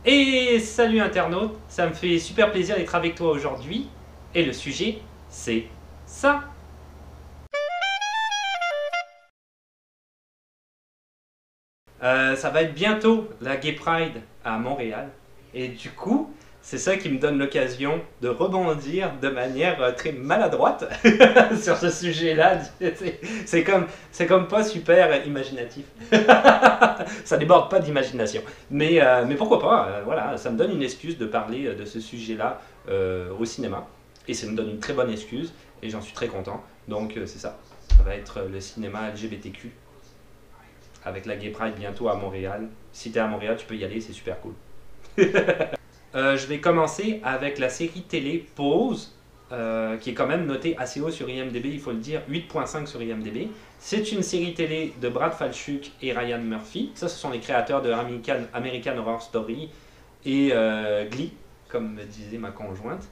Et salut internaute, ça me fait super plaisir d'être avec toi aujourd'hui. Et le sujet, c'est ça. Ça va être bientôt la Gay Pride à Montréal. Et du coup, c'est ça qui me donne l'occasion de rebondir de manière très maladroite sur ce sujet-là. C'est comme pas super imaginatif. Ça déborde pas d'imagination. Mais pourquoi pas, voilà, ça me donne une excuse de parler de ce sujet-là au cinéma. Et ça me donne une très bonne excuse, et j'en suis très content. Donc c'est ça, ça va être le cinéma LGBTQ, avec la Gay Pride bientôt à Montréal. Si t'es à Montréal, tu peux y aller, c'est super cool. Je vais commencer avec la série télé Pause, qui est quand même notée assez haut sur IMDb, il faut le dire, 8.5 sur IMDb. C'est une série télé de Brad Falchuk et Ryan Murphy. Ça, ce sont les créateurs de American Horror Story et Glee, comme me disait ma conjointe.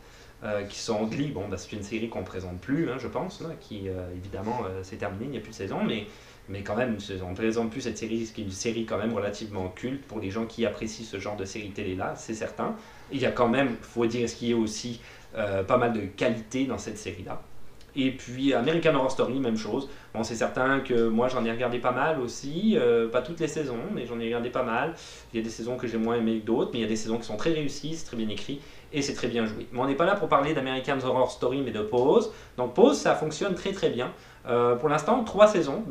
Qui sont Glee, bon, bah, c'est une série qu'on ne présente plus, hein, je pense, là, qui évidemment c'est terminé, il n'y a plus de saison, mais quand même, on ne présente plus cette série, ce qui est une série quand même relativement culte pour les gens qui apprécient ce genre de série télé-là, c'est certain. Il y a quand même, il faut dire ce qui est aussi, pas mal de qualité dans cette série-là. Et puis American Horror Story, même chose. Bon, c'est certain que moi j'en ai regardé pas mal aussi, pas toutes les saisons, mais j'en ai regardé pas mal. Il y a des saisons que j'ai moins aimées que d'autres, mais il y a des saisons qui sont très réussies, c'est très bien écrit et c'est très bien joué. Mais on n'est pas là pour parler d'American Horror Story, mais de Pause. Donc Pause, ça fonctionne très très bien. Pour l'instant, 3 saisons,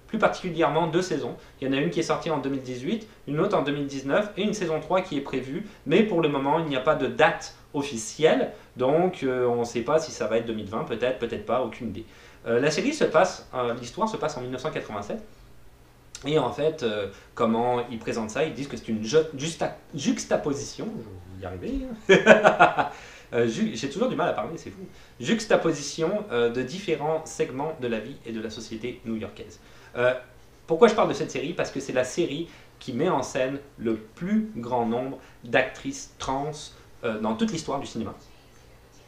plus particulièrement 2 saisons. Il y en a une qui est sortie en 2018, une autre en 2019 et une saison 3 qui est prévue. Mais pour le moment, il n'y a pas de date officielle, donc on ne sait pas si ça va être 2020, peut-être, peut-être pas, aucune idée. La série se passe, l'histoire se passe en 1987. Et en fait, comment ils présentent ça? Ils disent que c'est une juxtaposition, je vais y arriver, j'ai toujours du mal à parler, c'est fou. Juxtaposition de différents segments de la vie et de la société new-yorkaise. Pourquoi je parle de cette série? Parce que c'est la série qui met en scène le plus grand nombre d'actrices trans dans toute l'histoire du cinéma.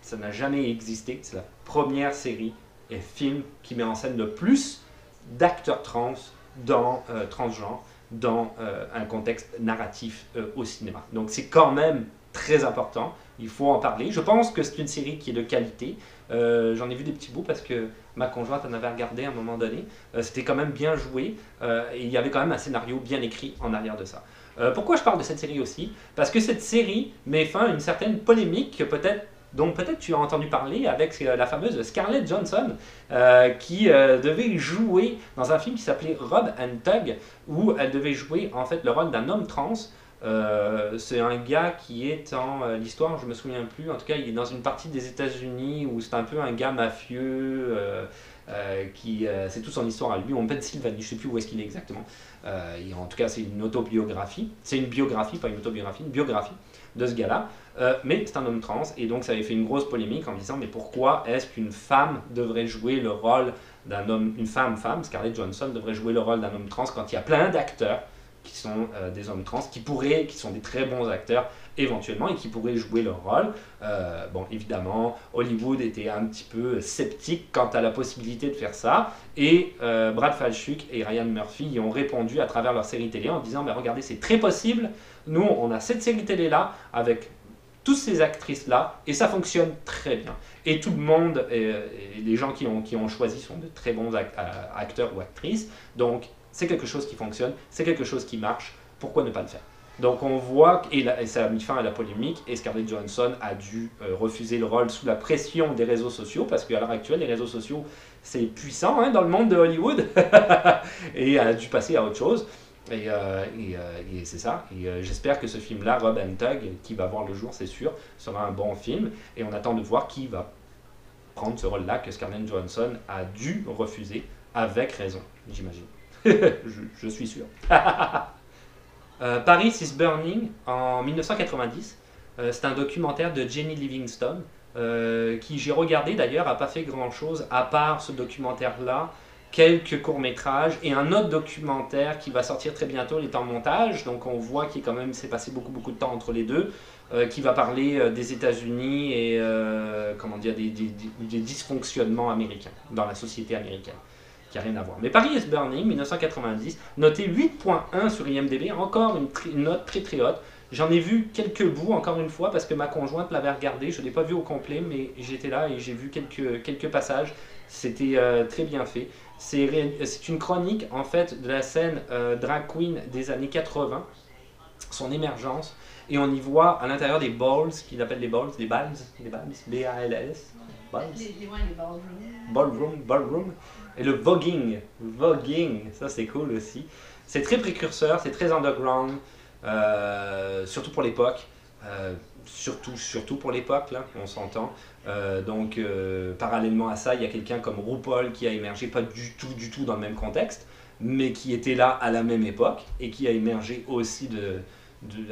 Ça n'a jamais existé, c'est la première série et film qui met en scène le plus d'acteurs trans transgenres dans un contexte narratif au cinéma. Donc c'est quand même très important, il faut en parler. Je pense que c'est une série qui est de qualité. J'en ai vu des petits bouts parce que ma conjointe en avait regardé à un moment donné. C'était quand même bien joué et il y avait quand même un scénario bien écrit en arrière de ça. Pourquoi je parle de cette série aussi? Parce que cette série met fin à une certaine polémique dont peut-être tu as entendu parler avec la fameuse Scarlett Johansson qui devait jouer dans un film qui s'appelait Rob and Tug, où elle devait jouer en fait le rôle d'un homme trans. C'est un gars qui est en l'histoire, je me souviens plus, en tout cas il est dans une partie des États-Unis où c'est un peu un gars mafieux c'est toute son histoire à lui, en Pennsylvanie, je sais plus où est-ce qu'il est exactement. En tout cas c'est une autobiographie, c'est une biographie, pas une autobiographie, une biographie de ce gars-là. Mais c'est un homme trans et donc ça avait fait une grosse polémique en disant mais pourquoi est-ce qu'une femme devrait jouer le rôle d'un homme, une femme, Scarlett Johansson devrait jouer le rôle d'un homme trans quand il y a plein d'acteurs qui sont des hommes trans, qui sont des très bons acteurs éventuellement et qui pourraient jouer leur rôle. Bon, évidemment, Hollywood était un petit peu sceptique quant à la possibilité de faire ça et Brad Falchuk et Ryan Murphy y ont répondu à travers leur série télé en disant regardez, c'est très possible, nous on a cette série télé là avec toutes ces actrices-là, et ça fonctionne très bien. Et tout le monde, les gens qui ont choisi sont de très bons acteurs ou actrices, donc c'est quelque chose qui fonctionne, c'est quelque chose qui marche, pourquoi ne pas le faire? Donc on voit, et ça a mis fin à la polémique, et Scarlett Johansson a dû refuser le rôle sous la pression des réseaux sociaux, parce qu'à l'heure actuelle, les réseaux sociaux, c'est puissant dans le monde de Hollywood, et elle a dû passer à autre chose. Et c'est ça. Et j'espère que ce film-là, Rob and Tug, qui va voir le jour, c'est sûr, sera un bon film. Et on attend de voir qui va prendre ce rôle-là que Scarlett Johansson a dû refuser, avec raison, j'imagine. je suis sûr. Paris is Burning, en 1990. C'est un documentaire de Jenny Livingston, qui j'ai regardé d'ailleurs, n'a pas fait grand-chose, à part ce documentaire-là, quelques courts-métrages et un autre documentaire qui va sortir très bientôt, il est en montage, donc on voit qu'il quand même s'est passé beaucoup de temps entre les deux, qui va parler des États-Unis et comment dire, des dysfonctionnements américains dans la société américaine, qui n'a rien à voir. Mais Paris is Burning, 1990, noté 8.1 sur IMDb, encore une note très très haute, J'en ai vu quelques bouts, encore une fois, parce que ma conjointe l'avait regardé. Je ne l'ai pas vu au complet, mais j'étais là et j'ai vu quelques passages. C'était très bien fait. C'est une chronique, en fait, de la scène drag queen des années 80, son émergence. Et on y voit à l'intérieur des balls, qu'il appelle les balls, des balls, B-A-L-S, balls. Les ballrooms. Ballroom. Et le voguing, ça c'est cool aussi. C'est très précurseur, c'est très underground, surtout pour l'époque. Surtout pour l'époque, là, on s'entend. Donc, parallèlement à ça, il y a quelqu'un comme RuPaul qui a émergé, pas du tout dans le même contexte, mais qui était là à la même époque et qui a émergé aussi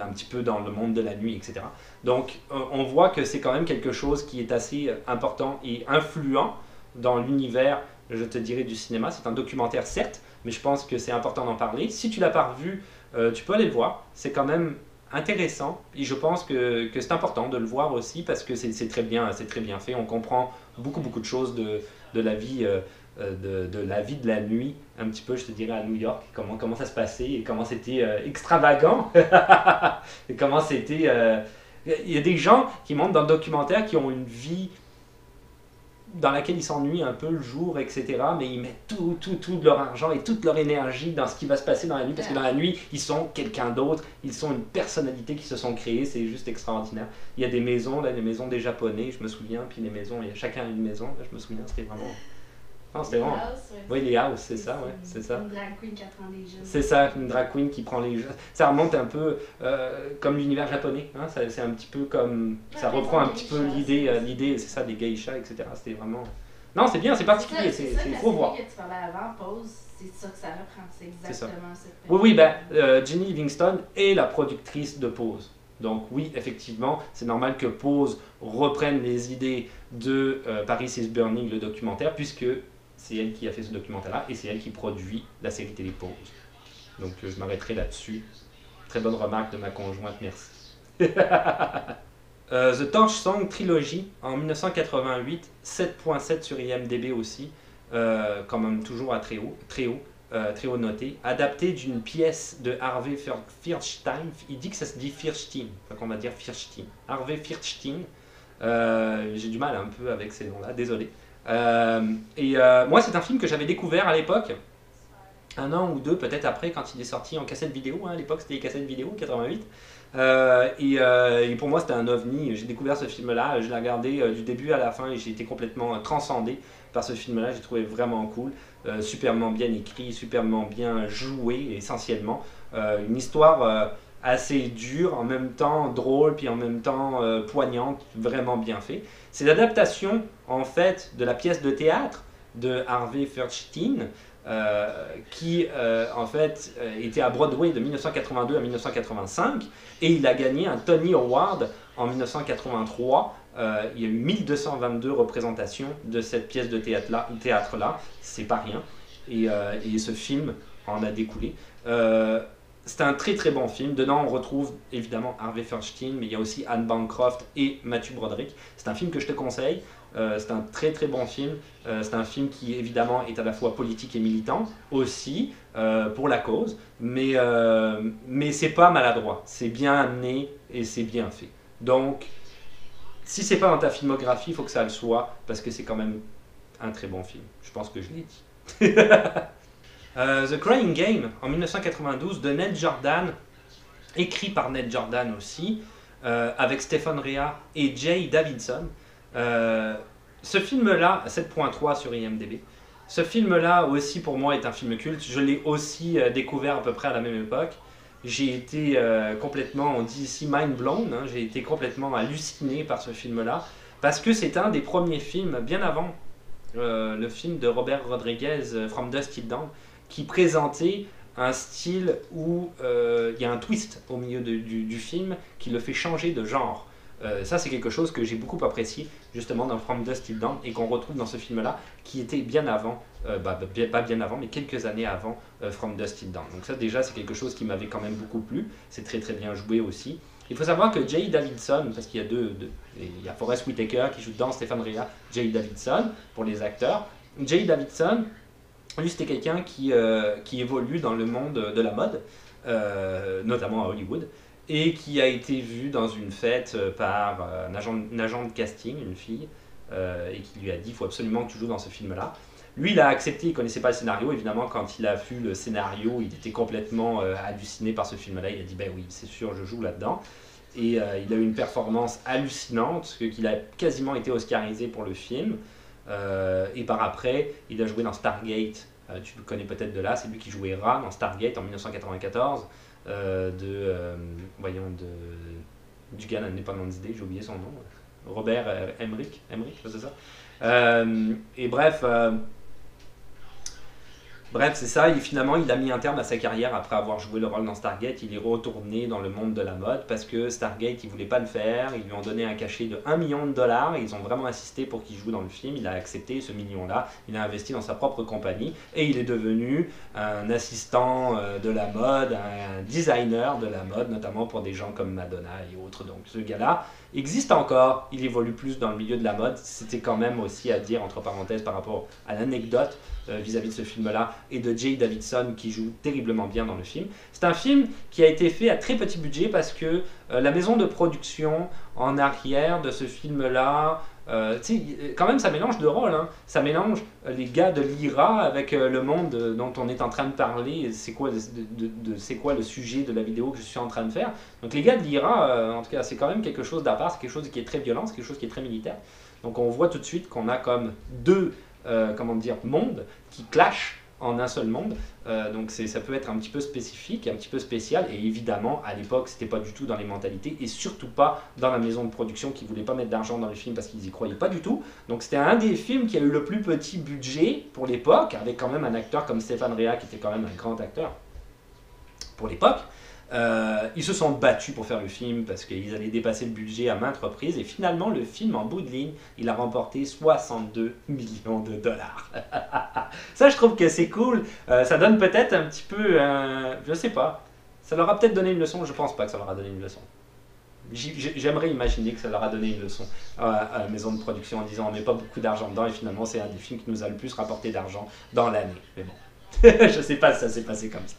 un petit peu dans le monde de la nuit, etc. Donc, on voit que c'est quand même quelque chose qui est assez important et influent dans l'univers, je te dirais, du cinéma. C'est un documentaire, certes, mais je pense que c'est important d'en parler. Si tu l'as pas revu, tu peux aller le voir. C'est quand même intéressant et je pense que c'est important de le voir aussi parce que c'est très bien fait. On comprend beaucoup de choses de la vie de la vie de la nuit, un petit peu, je te dirais, à New York, comment ça se passait et comment c'était extravagant et comment c'était. Il y a des gens qui montrent dans le documentaire qui ont une vie dans laquelle ils s'ennuient un peu le jour, etc. Mais ils mettent tout de leur argent et toute leur énergie dans ce qui va se passer dans la nuit, parce que dans la nuit, ils sont quelqu'un d'autre, ils sont une personnalité qui se sont créées, c'est juste extraordinaire. Il y a des maisons, là, les maisons des Japonais, je me souviens, puis les maisons, il y a chacun une maison, là, je me souviens, c'était vraiment... Non, c'était vraiment... Oui, les house, c'est ça, ouais, c'est ça. Une drag queen qui apprend les jeunes. C'est ça, une drag queen qui prend les jeux. Ça remonte un peu comme l'univers japonais. Hein, c'est un petit peu comme. Ça reprend un petit peu l'idée, c'est ça, des geishas, etc. C'était vraiment. Non, c'est bien, c'est particulier, c'est faut voir. Que tu parlais avant, Pose, c'est ça que ça reprend, c'est exactement cette Oui, ben, Jenny Livingston est la productrice de Pose. Donc oui, effectivement, c'est normal que Pose reprenne les idées de Paris is Burning, le documentaire, puisque c'est elle qui a fait ce documentaire-là et c'est elle qui produit la série télé Pose. Donc je m'arrêterai là-dessus. Très bonne remarque de ma conjointe, merci. The Torch Song Trilogy en 1988, 7.7 sur IMDb aussi, quand même toujours à très haut noté, adapté d'une pièce de Harvey Fierstein. Il dit que ça se dit Fierstein, donc on va dire Fierstein. Harvey Fierstein. J'ai du mal un peu avec ces noms-là, désolé. Moi, c'est un film que j'avais découvert à l'époque, un an ou deux peut-être après, quand il est sorti en cassette vidéo. Hein, à l'époque, c'était les cassettes vidéo, 88. Et pour moi, c'était un ovni. J'ai découvert ce film-là, je l'ai regardé du début à la fin et j'ai été complètement transcendé par ce film-là. J'ai trouvé vraiment cool, superbement bien écrit, superbement bien joué essentiellement. Une histoire assez dure, en même temps drôle, puis en même temps poignante, vraiment bien fait. C'est l'adaptation en fait de la pièce de théâtre de Harvey Fierstein, qui en fait était à Broadway de 1982 à 1985 et il a gagné un Tony Award en 1983. Il y a eu 1222 représentations de cette pièce de théâtre-là, c'est pas rien. Et ce film en a découlé. C'est un très bon film. Dedans, on retrouve évidemment Harvey Fierstein, mais il y a aussi Anne Bancroft et Matthew Broderick. C'est un film que je te conseille. C'est un très bon film. C'est un film qui évidemment est à la fois politique et militant aussi pour la cause, mais c'est pas maladroit. C'est bien amené et c'est bien fait. Donc, si c'est pas dans ta filmographie, il faut que ça le soit parce que c'est quand même un très bon film. Je pense que je l'ai dit. The Crying Game en 1992 de Ned Jordan, écrit par Ned Jordan aussi, avec Stephen Rea et Jay Davidson. Ce film-là, 7.3 sur IMDb, ce film-là aussi pour moi est un film culte. Je l'ai aussi découvert à peu près à la même époque. J'ai été complètement, on dit ici, mind blown, hein, j'ai été complètement halluciné par ce film-là, parce que c'est un des premiers films, bien avant le film de Robert Rodriguez, From Dusk Till Dawn, qui présentait un style où il y a un twist au milieu du film qui le fait changer de genre. Ça, c'est quelque chose que j'ai beaucoup apprécié justement dans From Dusk Till Dawn et qu'on retrouve dans ce film-là, qui était bien avant, pas bien avant, mais quelques années avant From Dusk Till Dawn. Donc ça, déjà, c'est quelque chose qui m'avait quand même beaucoup plu. C'est très bien joué aussi. Il faut savoir que Jay Davidson, parce qu'il y a il y a Forest Whitaker qui joue dedans, Stephen Rea, Jay Davidson pour les acteurs. Jay Davidson, lui, c'était quelqu'un qui évolue dans le monde de la mode, notamment à Hollywood. et qui a été vu dans une fête par un agent de casting, une fille, et qui lui a dit il faut absolument que tu joues dans ce film-là. Lui, il a accepté, il ne connaissait pas le scénario. Évidemment, quand il a vu le scénario, il était complètement halluciné par ce film-là. Il a dit ben oui, c'est sûr, je joue là-dedans. Et il a eu une performance hallucinante, qu'il a quasiment été oscarisé pour le film. Et par après, il a joué dans Stargate. Tu le connais peut-être de là, c'est lui qui jouait Ra dans Stargate en 1994. Du gars d'Independence Day, j'ai oublié son nom. Robert Emmerich, c'est ça. Et bref, c'est ça, et finalement il a mis un terme à sa carrière après avoir joué le rôle dans Stargate. Il est retourné dans le monde de la mode parce que Stargate, il voulait pas le faire, ils lui ont donné un cachet de $1 million, et ils ont vraiment insisté pour qu'il joue dans le film. Il a accepté ce million-là, il a investi dans sa propre compagnie, et il est devenu un assistant de la mode, un designer de la mode, notamment pour des gens comme Madonna et autres. Donc ce gars-là existe encore, il évolue plus dans le milieu de la mode. C'était quand même aussi à dire, entre parenthèses, par rapport à l'anecdote vis-à-vis de ce film-là, et de Jay Davidson qui joue terriblement bien dans le film. C'est un film qui a été fait à très petit budget parce que la maison de production en arrière de ce film-là, quand même ça mélange de rôles, hein. Ça mélange les gars de l'IRA avec le monde dont on est en train de parler. C'est quoi le sujet de la vidéo que je suis en train de faire. Donc les gars de l'IRA, en tout cas, c'est quand même quelque chose d'à part, c'est quelque chose qui est très violent, c'est quelque chose qui est très militaire. Donc on voit tout de suite qu'on a comme deux mondes qui clashent en un seul monde. Donc ça peut être un petit peu spécifique, un petit peu spécial, et évidemment à l'époque c'était pas du tout dans les mentalités, et surtout pas dans la maison de production qui voulait pas mettre d'argent dans les films parce qu'ils y croyaient pas du tout. Donc c'était un des films qui a eu le plus petit budget pour l'époque, avec quand même un acteur comme Stephen Rea qui était quand même un grand acteur pour l'époque. Ils se sont battus pour faire le film parce qu'ils allaient dépasser le budget à maintes reprises, et finalement le film en bout de ligne il a remporté $62 millions. Ça je trouve que c'est cool. Ça donne peut-être un petit peu je sais pas, ça leur a peut-être donné une leçon. Je pense pas que ça leur a donné une leçon. J'aimerais imaginer que ça leur a donné une leçon à la maison de production en disant on met pas beaucoup d'argent dedans, et finalement c'est un des films qui nous a le plus rapporté d'argent dans l'année. Mais bon, je sais pas si ça s'est passé comme ça.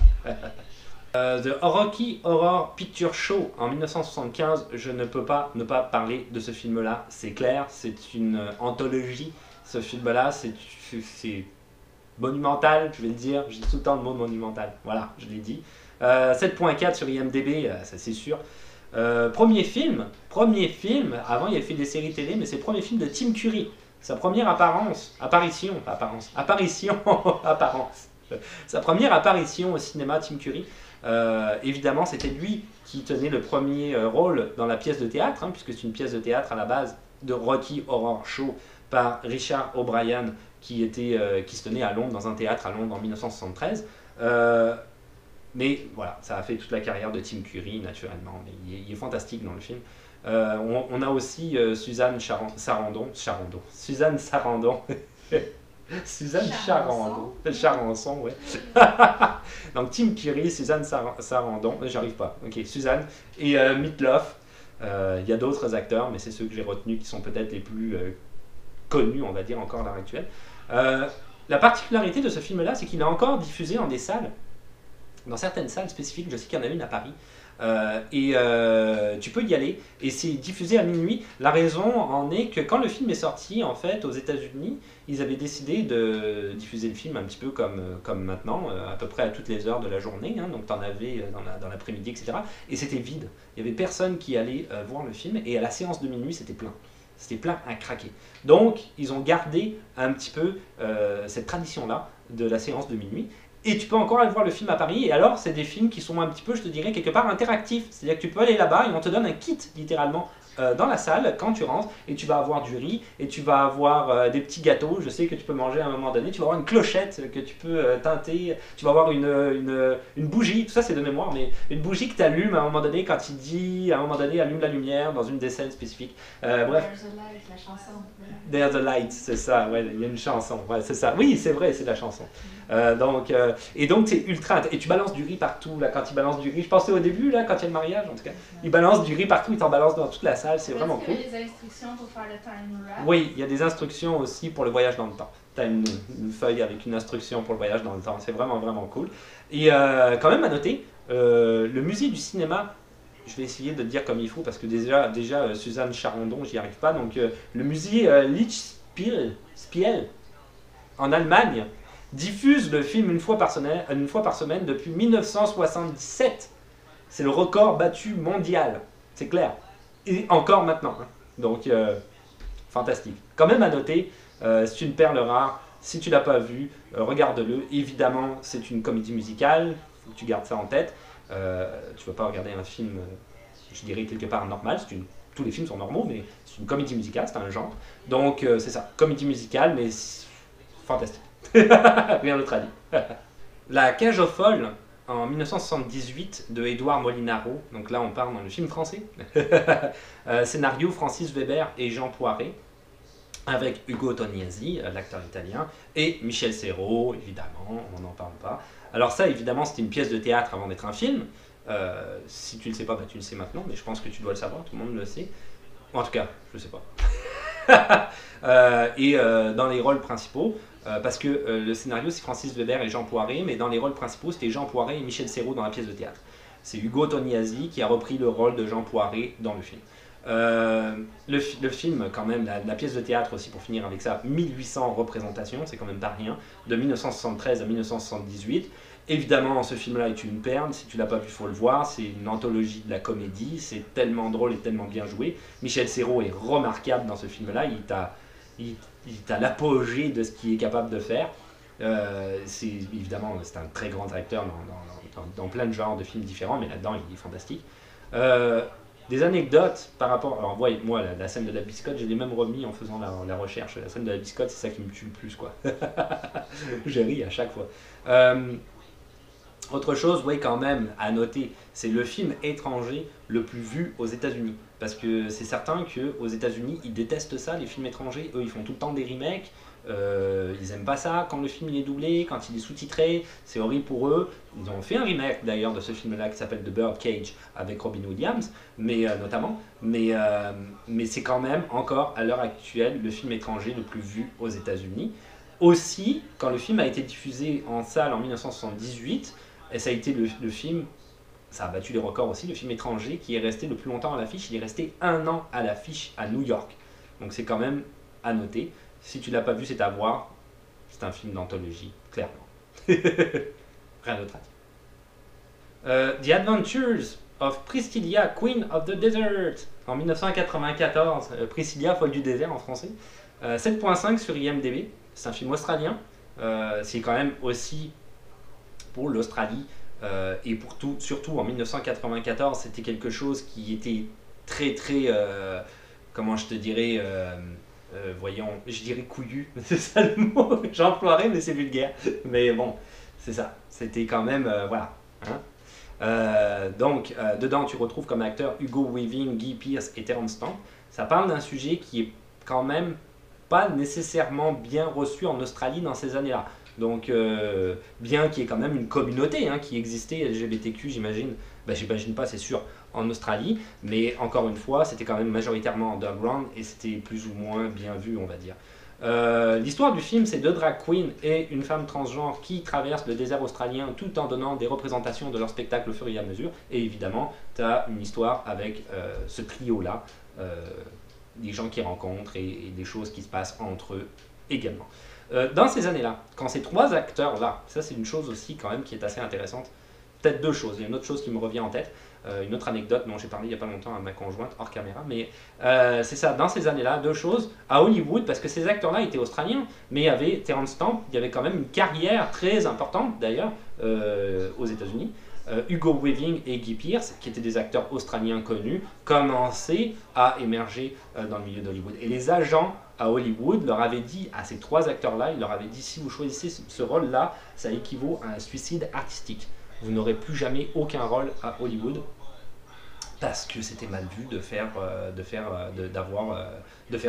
The Rocky Horror Picture Show en 1975, je ne peux pas ne pas parler de ce film-là, c'est clair, c'est une anthologie. Ce film-là, c'est monumental, je vais le dire, j'ai tout le temps le mot monumental, voilà, je l'ai dit. 7.4 sur IMDb, ça c'est sûr. Premier film, avant il avait fait des séries télé, mais c'est le premier film de Tim Curry. Sa première apparition. Sa première apparition au cinéma, Tim Curry. Évidemment, c'était lui qui tenait le premier rôle dans la pièce de théâtre, hein, puisque c'est une pièce de théâtre à la base de Rocky Horror Show par Richard O'Brien, qui se tenait à Londres, dans un théâtre à Londres en 1973. Mais voilà, ça a fait toute la carrière de Tim Curry, naturellement. Mais il est fantastique dans le film. On a aussi Suzanne Sarandon. Suzanne Sarandon. Suzanne Charançon, ouais. Donc Tim Curry, Suzanne Sarandon, j'arrive pas. Ok, Suzanne et Meatloaf. Il y a d'autres acteurs, mais c'est ceux que j'ai retenus qui sont peut-être les plus connus, on va dire, encore à l'heure actuelle. La particularité de ce film-là, c'est qu'il est encore diffusé dans des salles, dans certaines salles spécifiques. Je sais qu'il y en a une à Paris. Tu peux y aller, et c'est diffusé à minuit. La raison en est que quand le film est sorti, en fait, aux États-Unis, ils avaient décidé de diffuser le film un petit peu comme maintenant, à peu près à toutes les heures de la journée, hein, donc t'en avais dans l'après-midi, etc. Et c'était vide, il n'y avait personne qui allait voir le film, et à la séance de minuit, c'était plein. C'était plein à craquer. Donc, ils ont gardé un petit peu cette tradition-là de la séance de minuit. Et tu peux encore aller voir le film à Paris, et alors c'est des films qui sont un petit peu, je te dirais, quelque part interactifs. C'est-à-dire que tu peux aller là-bas et on te donne un kit, littéralement, dans la salle quand tu rentres, et tu vas avoir du riz, et tu vas avoir des petits gâteaux, je sais que tu peux manger à un moment donné, tu vas avoir une clochette que tu peux teinter, tu vas avoir une bougie, tout ça c'est de mémoire, mais une bougie que tu allumes à un moment donné quand il dit, à un moment donné, allume la lumière dans une des scènes spécifiques. Bref. There's a light, la chanson. There's a light, c'est ça, ouais, il y a une chanson, ouais, c'est ça. Oui, c'est vrai, c'est la chanson. Donc c'est ultra. Et tu balances du riz partout, là, quand ils balancent du riz. Je pensais au début, là, quand il y a le mariage, en tout cas. Ils balancent du riz partout, ils t'en balancent dans toute la salle, c'est vraiment cool. Est-ce qu'il y a des instructions pour faire le time wrap? Oui, il y a des instructions aussi pour le voyage dans le temps. Tu as une feuille avec une instruction pour le voyage dans le temps, c'est vraiment, vraiment cool. Et quand même à noter, le musée du cinéma je vais essayer de le dire comme il faut parce que déjà Suzanne Charandon, j'y arrive pas. Donc le musée Lichtspiel en Allemagne diffuse le film une fois par semaine depuis 1977. C'est le record battu mondial, c'est clair. Et encore maintenant. Hein. Donc fantastique. Quand même à noter, c'est une perle rare. Si tu l'as pas vu, regarde-le. Évidemment, c'est une comédie musicale. Faut que tu gardes ça en tête. Tu ne vas pas regarder un film, je dirais quelque part normal. Tous les films sont normaux, mais c'est une comédie musicale, c'est un genre. Donc c'est ça, comédie musicale, mais fantastique. Rien d'autre à dire. La Cage aux folles en 1978 de Édouard Molinaro. Donc là, on part dans le film français. Scénario Francis Weber et Jean Poiret. Avec Ugo Tognazzi, l'acteur italien, et Michel Serrault, évidemment, on n'en parle pas. Alors ça, évidemment, c'était une pièce de théâtre avant d'être un film. Si tu ne le sais pas, bah, tu le sais maintenant, mais je pense que tu dois le savoir, tout le monde le sait. En tout cas, je ne sais pas. Dans les rôles principaux, parce que le scénario, c'est Francis Weber et Jean Poiret, mais dans les rôles principaux, c'était Jean Poiret et Michel Serrault dans la pièce de théâtre. C'est Ugo Tognazzi qui a repris le rôle de Jean Poiret dans le film. Le film, quand même, la pièce de théâtre aussi, pour finir avec ça, 1800 représentations, c'est quand même pas rien, de 1973 à 1978. Évidemment, ce film-là est une perle, si tu l'as pas vu, il faut le voir, c'est une anthologie de la comédie, c'est tellement drôle et tellement bien joué. Michel Serrault est remarquable dans ce film-là, il t'a l'apogée de ce qu'il est capable de faire. Évidemment, c'est un très grand acteur dans plein de genres de films différents, mais là-dedans, il est fantastique. Des anecdotes par rapport... Alors moi, la scène de la biscotte, je l'ai même remis en faisant la recherche. La scène de la biscotte, c'est ça qui me tue le plus, quoi. J'ai ri à chaque fois. Autre chose, oui, quand même, à noter, c'est le film étranger le plus vu aux États-Unis. Parce que c'est certain qu'aux États-Unis, ils détestent ça, les films étrangers. Eux, ils font tout le temps des remakes. Ils aiment pas ça quand le film il est doublé, quand il est sous-titré, c'est horrible pour eux. Ils ont fait un remake d'ailleurs de ce film-là qui s'appelle The Birdcage avec Robin Williams, notamment. Mais c'est quand même encore à l'heure actuelle le film étranger le plus vu aux États-Unis. Aussi, quand le film a été diffusé en salle en 1978, et ça a été le film, ça a battu les records aussi, le film étranger qui est resté le plus longtemps à l'affiche. Il est resté 1 an à l'affiche à New York. Donc c'est quand même à noter. Si tu l'as pas vu, c'est à voir. C'est un film d'anthologie, clairement. Rien d'autre à dire. The Adventures of Priscilla, Queen of the Desert, en 1994. Priscilla, folle du désert en français. 7.5 sur IMDb. C'est un film australien. C'est quand même aussi pour l'Australie et pour tout, surtout en 1994, c'était quelque chose qui était très très, comment je te dirais, voyons, je dirais couillu, c'est ça le mot, j'emploierais mais c'est vulgaire, mais bon, c'est ça, c'était quand même, voilà. Hein. Donc, dedans tu retrouves comme acteurs Hugo Weaving, Guy Pearce et Terence Stamp. Ça parle d'un sujet qui est quand même pas nécessairement bien reçu en Australie dans ces années-là. Donc, bien qu'il y ait quand même une communauté qui existait, LGBTQ, j'imagine, j'imagine pas, c'est sûr, en Australie, mais encore une fois, c'était quand même majoritairement underground et c'était plus ou moins bien vu, on va dire. L'histoire du film, c'est 2 drag queens et une femme transgenre qui traversent le désert australien tout en donnant des représentations de leur spectacle au fur et à mesure. Et évidemment, tu as une histoire avec ce trio-là, des gens qu'ils rencontrent et des choses qui se passent entre eux également. Dans ces années-là, quand ces 3 acteurs-là, ça c'est une chose aussi quand même qui est assez intéressante, peut-être 2 choses, il y a une autre chose qui me revient en tête, une autre anecdote dont j'ai parlé il n'y a pas longtemps à ma conjointe hors caméra, mais c'est ça, dans ces années-là, 2 choses, à Hollywood, parce que ces acteurs-là étaient australiens, mais il y avait Terence Stamp, il y avait quand même une carrière très importante d'ailleurs aux États-Unis. Hugo Weaving et Guy Pearce, qui étaient des acteurs australiens connus, commençaient à émerger dans le milieu d'Hollywood. Et les agents à Hollywood leur avaient dit à ces 3 acteurs-là, ils leur avaient dit si vous choisissez ce rôle-là, ça équivaut à un suicide artistique. Vous n'aurez plus jamais aucun rôle à Hollywood parce que c'était mal vu de faire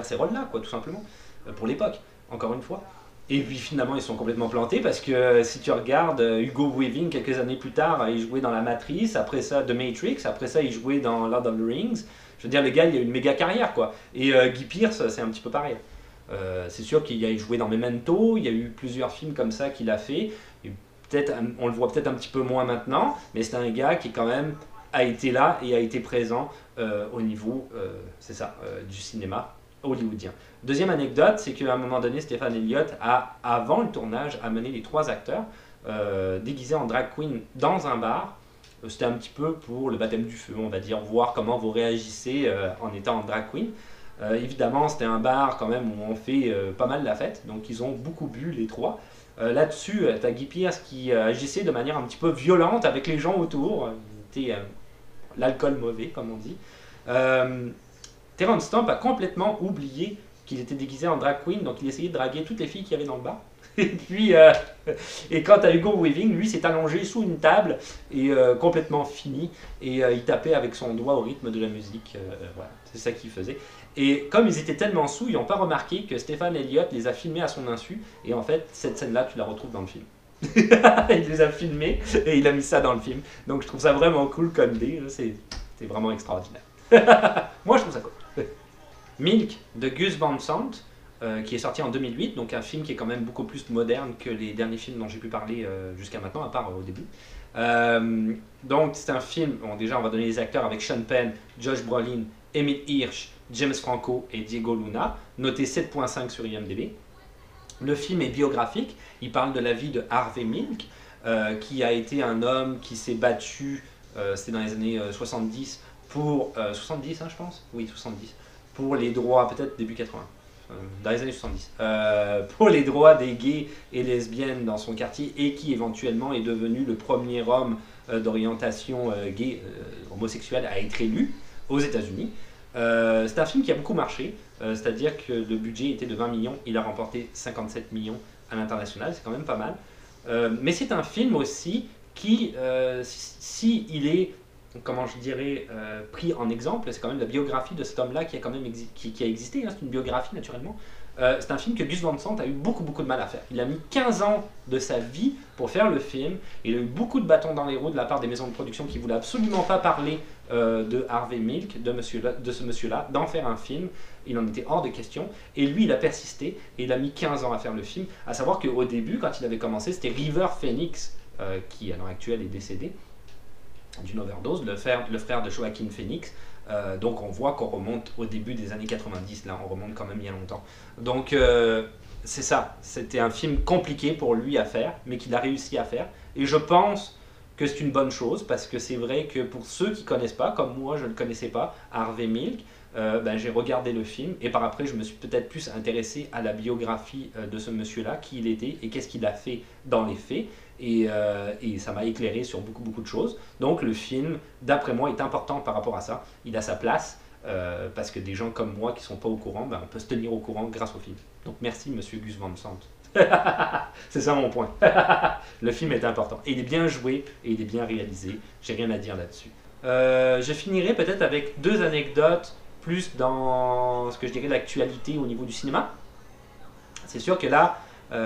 ces rôles-là, quoi, tout simplement, pour l'époque, encore une fois. Et puis finalement, ils sont complètement plantés parce que si tu regardes Hugo Weaving, quelques années plus tard, il jouait dans La Matrice, après ça The Matrix, après ça il jouait dans Lord of the Rings. Je veux dire, le gars, il a une méga carrière, quoi. Et Guy Pearce, c'est un petit peu pareil. C'est sûr qu'il a joué dans Memento, il y a eu plusieurs films comme ça qu'il a fait. Et on le voit peut-être un petit peu moins maintenant, mais c'est un gars qui est quand même a été là et a été présent au niveau, c'est ça, du cinéma hollywoodien. Deuxième anecdote, c'est qu'à un moment donné, Stéphane Elliott a, avant le tournage, amené les 3 acteurs déguisés en drag queen dans un bar. C'était un petit peu pour le baptême du feu, on va dire, voir comment vous réagissez en étant en drag queen. Évidemment, c'était un bar quand même où on fait pas mal la fête, donc ils ont beaucoup bu les 3. Là-dessus, tu as Guy Pearce qui agissait de manière un petit peu violente avec les gens autour. C'était l'alcool mauvais, comme on dit. Terence Stamp a complètement oublié qu'il était déguisé en drag queen, donc il essayait de draguer toutes les filles qu'il y avait dans le bar. Et puis, et quant à Hugo Weaving, lui s'est allongé sous une table et complètement fini, et il tapait avec son doigt au rythme de la musique. Voilà, c'est ça qu'il faisait. Et comme ils étaient tellement sous, ils n'ont pas remarqué que Stéphane Elliott les a filmés à son insu. Et en fait, cette scène-là, tu la retrouves dans le film. Il les a filmés et il a mis ça dans le film. Donc je trouve ça vraiment cool comme idée. C'est vraiment extraordinaire. Moi, je trouve ça cool. Milk de Gus Van Sant, qui est sorti en 2008. Donc un film qui est quand même beaucoup plus moderne que les derniers films dont j'ai pu parler jusqu'à maintenant, à part au début. Donc c'est un film, bon, déjà on va donner les acteurs avec Sean Penn, Josh Brolin, Emile Hirsch, James Franco et Diego Luna, noté 7.5 sur IMDb. Le film est biographique, il parle de la vie de Harvey Milk, qui a été un homme qui s'est battu, c'était dans les années 70, pour 70 hein, je pense, oui 70, pour les droits, peut-être début 80, dans les années 70, pour les droits des gays et lesbiennes dans son quartier, et qui éventuellement est devenu le premier homme d'orientation gay, homosexuel à être élu aux États-Unis. C'est un film qui a beaucoup marché, c'est-à-dire que le budget était de 20 millions, il a remporté 57 millions à l'international, c'est quand même pas mal. Mais c'est un film aussi qui, si il est, comment je dirais, pris en exemple, c'est quand même la biographie de cet homme-là qui a quand même qui a existé, hein, c'est une biographie naturellement. C'est un film que Gus Van Sant a eu beaucoup de mal à faire. Il a mis 15 ans de sa vie pour faire le film. Il a eu beaucoup de bâtons dans les roues de la part des maisons de production qui ne voulaient absolument pas parler de Harvey Milk, de ce monsieur-là, d'en faire un film. Il en était hors de question. Et lui, il a persisté et il a mis 15 ans à faire le film. À savoir qu'au début, quand il avait commencé, c'était River Phoenix, qui à l'heure actuelle est décédé d'une overdose, le frère de Joaquin Phoenix. Donc on voit qu'on remonte au début des années 90, là on remonte quand même il y a longtemps. Donc c'est ça, c'était un film compliqué pour lui à faire, mais qu'il a réussi à faire. Et je pense que c'est une bonne chose, parce que c'est vrai que pour ceux qui ne connaissent pas, comme moi je ne le connaissais pas, Harvey Milk, j'ai regardé le film, et par après je me suis peut-être plus intéressé à la biographie de ce monsieur-là, qui il était et qu'est-ce qu'il a fait dans les faits. Et ça m'a éclairé sur beaucoup de choses. Donc le film, d'après moi, est important par rapport à ça. Il a sa place, parce que des gens comme moi qui ne sont pas au courant, on peut se tenir au courant grâce au film. Donc merci monsieur Gus Van Sant. C'est ça mon point. Le film est important. Et il est bien joué et il est bien réalisé. J'ai rien à dire là-dessus. Je finirai peut-être avec 2 anecdotes plus dans ce que je dirais l'actualité au niveau du cinéma. C'est sûr que là,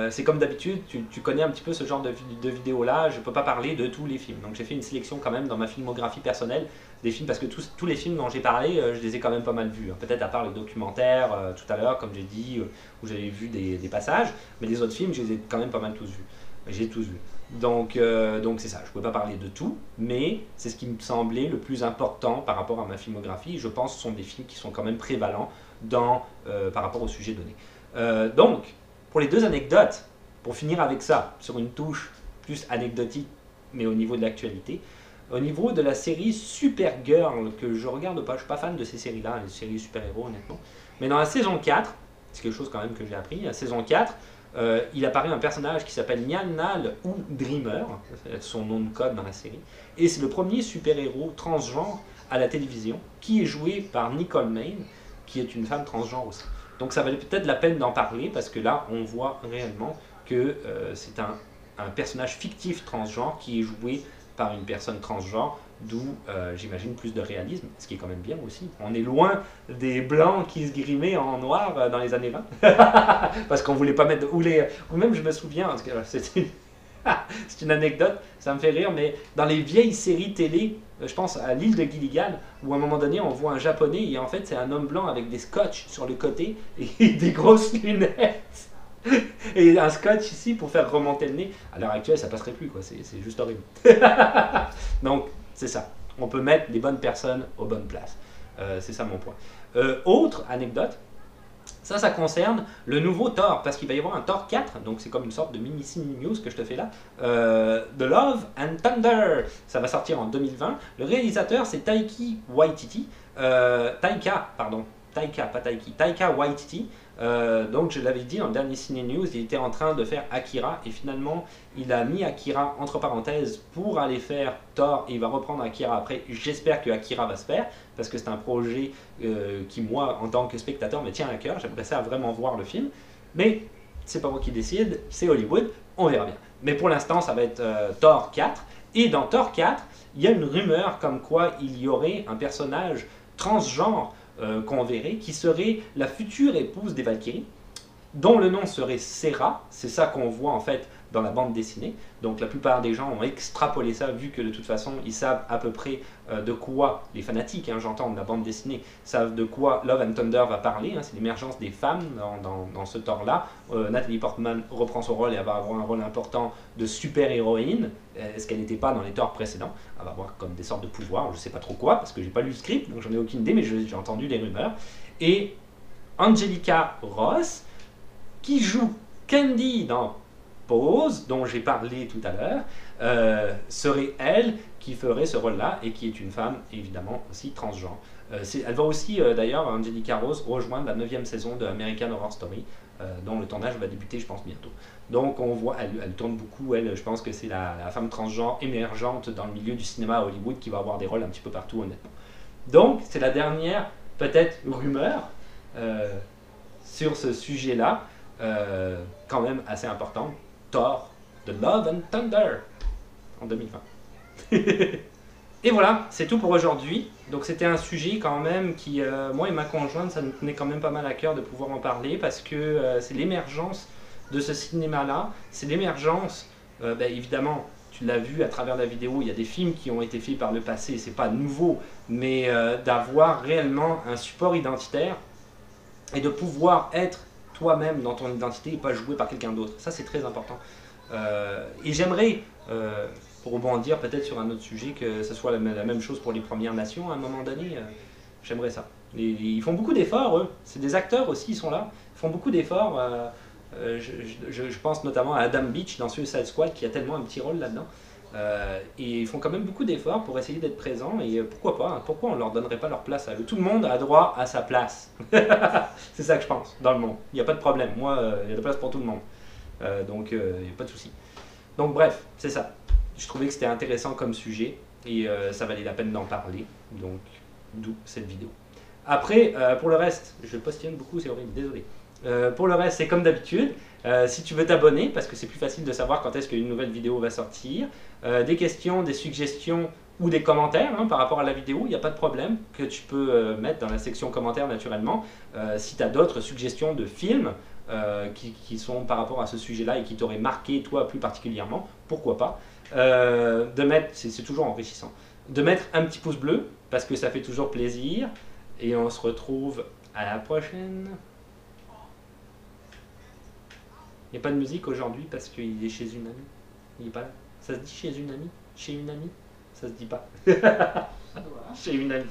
c'est comme d'habitude, tu connais un petit peu ce genre de vidéo-là, je ne peux pas parler de tous les films. Donc j'ai fait une sélection quand même dans ma filmographie personnelle des films, parce que tous les films dont j'ai parlé, je les ai quand même pas mal vus. Hein. Peut-être à part le documentaire tout à l'heure, comme j'ai dit, où j'avais vu des passages, mais les autres films, je les ai quand même pas mal tous vus. J'ai tous vus. Donc c'est ça, je ne pouvais pas parler de tout, mais c'est ce qui me semblait le plus important par rapport à ma filmographie. Je pense que ce sont des films qui sont quand même prévalents par rapport au sujet donné. Donc, pour les 2 anecdotes, pour finir avec ça, sur une touche plus anecdotique, mais au niveau de l'actualité, au niveau de la série Supergirl, que je regarde pas, je suis pas fan de ces séries-là, les séries super-héros honnêtement, mais dans la saison 4, c'est quelque chose quand même que j'ai appris, la saison 4, il apparaît un personnage qui s'appelle Nyanal ou Dreamer, c'est son nom de code dans la série, et c'est le premier super-héros transgenre à la télévision, qui est joué par Nicole Maine, qui est une femme transgenre aussi. Donc ça valait peut-être la peine d'en parler, parce que là, on voit réellement que c'est un personnage fictif transgenre qui est joué par une personne transgenre, d'où j'imagine plus de réalisme, ce qui est quand même bien aussi. On est loin des blancs qui se grimaient en noir dans les années 20, parce qu'on voulait pas mettre... Ou même je me souviens, parce que c'est une anecdote, ça me fait rire, mais dans les vieilles séries télé, je pense à l'île de Gilligan, où à un moment donné on voit un japonais et en fait c'est un homme blanc avec des scotch sur le côté et des grosses lunettes et un scotch ici pour faire remonter le nez. À l'heure actuelle ça passerait plus, quoi. C'est juste horrible. Donc c'est ça, On peut mettre les bonnes personnes aux bonnes places. C'est ça mon point. Autre anecdote, ça concerne le nouveau Thor, parce qu'il va y avoir un Thor 4, donc c'est comme une sorte de mini news que je te fais là. The Love and Thunder, ça va sortir en 2020. Le réalisateur c'est Taika Waititi, Taika Waititi. Donc je l'avais dit dans le dernier Ciné News, il était en train de faire Akira et finalement il a mis Akira entre parenthèses pour aller faire Thor et il va reprendre Akira après. J'espère que Akira va se faire parce que c'est un projet qui moi en tant que spectateur me tient à cœur, j'aimerais ça vraiment voir le film, mais c'est pas moi qui décide, c'est Hollywood, on verra bien. Mais pour l'instant ça va être Thor 4 et dans Thor 4 il y a une rumeur comme quoi il y aurait un personnage transgenre qu'on verrait, qui serait la future épouse des Valkyries, dont le nom serait Sera, c'est ça qu'on voit en fait dans la bande dessinée, donc la plupart des gens ont extrapolé ça, vu que de toute façon ils savent à peu près de quoi, les fanatiques, j'entends, de la bande dessinée, savent de quoi Love and Thunder va parler, c'est l'émergence des femmes dans ce Thor-là. Natalie Portman reprend son rôle et elle va avoir un rôle important de super-héroïne, ce qu'elle n'était pas dans les Thor précédents. Elle va avoir comme des sortes de pouvoirs, je ne sais pas trop quoi, parce que j'ai pas lu le script, donc j'en ai aucune idée, mais j'ai entendu des rumeurs. Et Angelica Ross, qui joue Candy dans Pose, dont j'ai parlé tout à l'heure, serait elle qui ferait ce rôle-là et qui est une femme évidemment aussi transgenre. Elle va aussi d'ailleurs, Angelica Ross, rejoindre la 9e saison de American Horror Story, dont le tournage va débuter je pense bientôt. Donc on voit, elle tourne beaucoup, je pense que c'est la femme transgenre émergente dans le milieu du cinéma à Hollywood qui va avoir des rôles un petit peu partout honnêtement. Donc c'est la dernière peut-être rumeur sur ce sujet-là, quand même assez important. Thor, The Love and Thunder, en 2020. Et voilà, c'est tout pour aujourd'hui. Donc c'était un sujet quand même qui, moi et ma conjointe, ça nous tenait quand même pas mal à cœur de pouvoir en parler parce que c'est l'émergence de ce cinéma-là, c'est l'émergence, évidemment, tu l'as vu à travers la vidéo, il y a des films qui ont été faits par le passé, c'est pas nouveau, mais d'avoir réellement un support identitaire et de pouvoir être toi-même dans ton identité et pas joué par quelqu'un d'autre. Ça, c'est très important. Et j'aimerais, pour rebondir peut-être sur un autre sujet, que ce soit la même chose pour les Premières Nations à un moment donné. J'aimerais ça. Ils font beaucoup d'efforts, eux. C'est des acteurs aussi, ils sont là. Ils font beaucoup d'efforts. Je pense notamment à Adam Beach dans Suicide Squad qui a tellement un petit rôle là-dedans. Et ils font quand même beaucoup d'efforts pour essayer d'être présents et pourquoi pas, pourquoi on ne leur donnerait pas leur place à eux. Tout le monde a droit à sa place. C'est ça que je pense dans le monde. Il n'y a pas de problème, moi il y a de la place pour tout le monde. Donc il n'y a pas de souci. Donc bref, c'est ça. Je trouvais que c'était intéressant comme sujet et ça valait la peine d'en parler. Donc d'où cette vidéo. Après, pour le reste, je postillonne beaucoup, c'est horrible, désolé. Pour le reste, c'est comme d'habitude. Si tu veux t'abonner, parce que c'est plus facile de savoir quand est-ce qu'une nouvelle vidéo va sortir, des questions, des suggestions ou des commentaires par rapport à la vidéo, il n'y a pas de problème que tu peux mettre dans la section commentaires naturellement. Si tu as d'autres suggestions de films qui sont par rapport à ce sujet-là et qui t'auraient marqué toi plus particulièrement, pourquoi pas. De mettre, c'est toujours enrichissant, de mettre un petit pouce bleu parce que ça fait toujours plaisir et on se retrouve à la prochaine. Il n'y a pas de musique aujourd'hui parce qu'il est chez une amie. Il est pas là. Ça se dit chez une amie? Chez une amie? Ça se dit pas. Chez une amie.